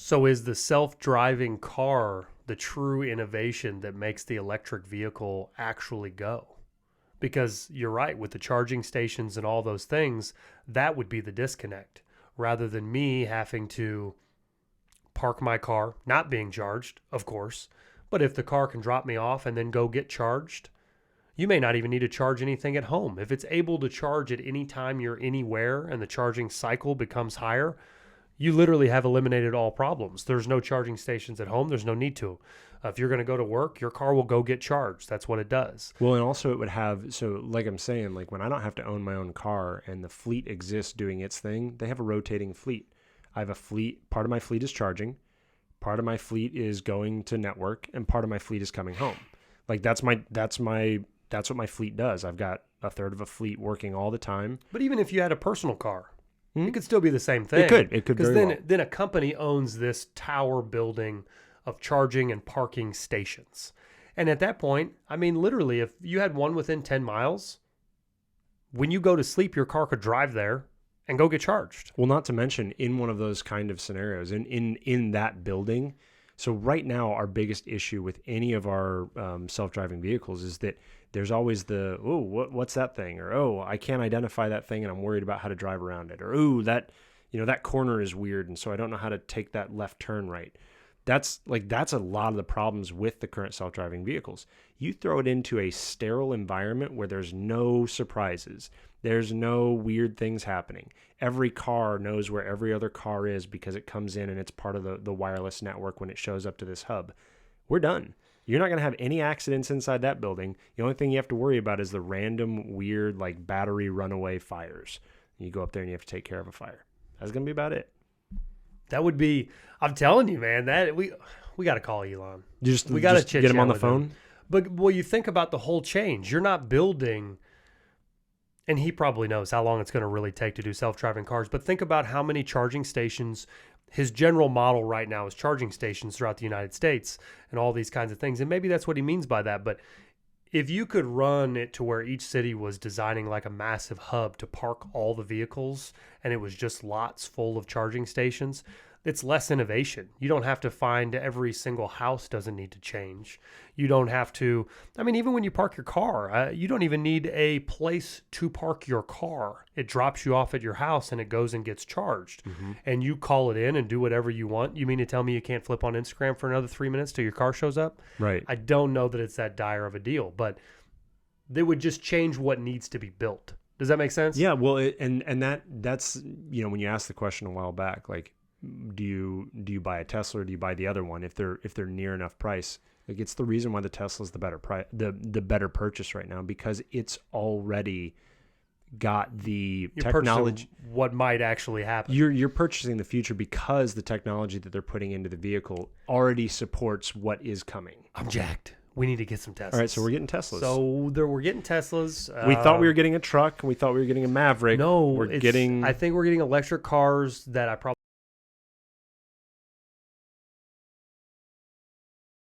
So is the self-driving car the true innovation that makes the electric vehicle actually go? Because you're right, with the charging stations and all those things, that would be the disconnect. Rather than me having to park my car, not being charged, of course, but if the car can drop me off and then go get charged, you may not even need to charge anything at home. If it's able to charge at any time you're anywhere and the charging cycle becomes higher, you literally have eliminated all problems. There's no charging stations at home. There's no need to. If you're going to go to work, your car will go get charged. That's what it does. Well, and also it would have, so like I'm saying, like when I don't have to own my own car and the fleet exists doing its thing, they have a rotating fleet. I have a fleet, part of my fleet is charging, part of my fleet is going to network, and part of my fleet is coming home. Like that's what my fleet does. I've got a third of a fleet working all the time. But even if you had a personal car, it could still be the same thing. It could very well. Then a company owns this tower building of charging and parking stations. And at that point, I mean, literally, if you had one within 10 miles, when you go to sleep, your car could drive there and go get charged. Well, not to mention in one of those kind of scenarios, in that building. So right now, our biggest issue with any of our self-driving vehicles is that there's always the, oh, what's that thing? Or, oh, I can't identify that thing and I'm worried about how to drive around it. Or, oh, that corner is weird and so I don't know how to take that left turn right. That's a lot of the problems with the current self-driving vehicles. You throw it into a sterile environment where there's no surprises. There's no weird things happening. Every car knows where every other car is because it comes in and it's part of the wireless network when it shows up to this hub. We're done. You're not going to have any accidents inside that building. The only thing you have to worry about is the random weird like battery runaway fires. You go up there and you have to take care of a fire. That's going to be about it. That would be, I'm telling you, man, that we got to call Elon. We got to get him on the phone. Him. But well, you think about the whole change. You're not building, and he probably knows how long it's going to really take to do self-driving cars. But think about how many charging stations. His general model right now is charging stations throughout the United States and all these kinds of things. And maybe that's what he means by that. But if you could run it to where each city was designing like a massive hub to park all the vehicles and it was just lots full of charging stations, it's less innovation. You don't have to find every single house doesn't need to change. You don't have to, I mean, even when you park your car, you don't even need a place to park your car. It drops you off at your house and it goes and gets charged. Mm-hmm. And you call it in and do whatever you want. You mean to tell me you can't flip on Instagram for another 3 minutes till your car shows up? Right. I don't know that it's that dire of a deal, but they would just change what needs to be built. Does that make sense? Yeah, well, that's when you asked the question a while back, like, do you buy a Tesla or do you buy the other one if they're near enough price? Like it's the reason why the Tesla's the better price, the better purchase right now, because it's already got the technology. What might actually happen? You're purchasing the future because the technology that they're putting into the vehicle already supports what is coming. I'm jacked. We need to get some Teslas. All right, so we're getting Teslas. We're getting Teslas. We thought we were getting a truck, and we thought we were getting a Maverick. No, I think we're getting electric cars that I probably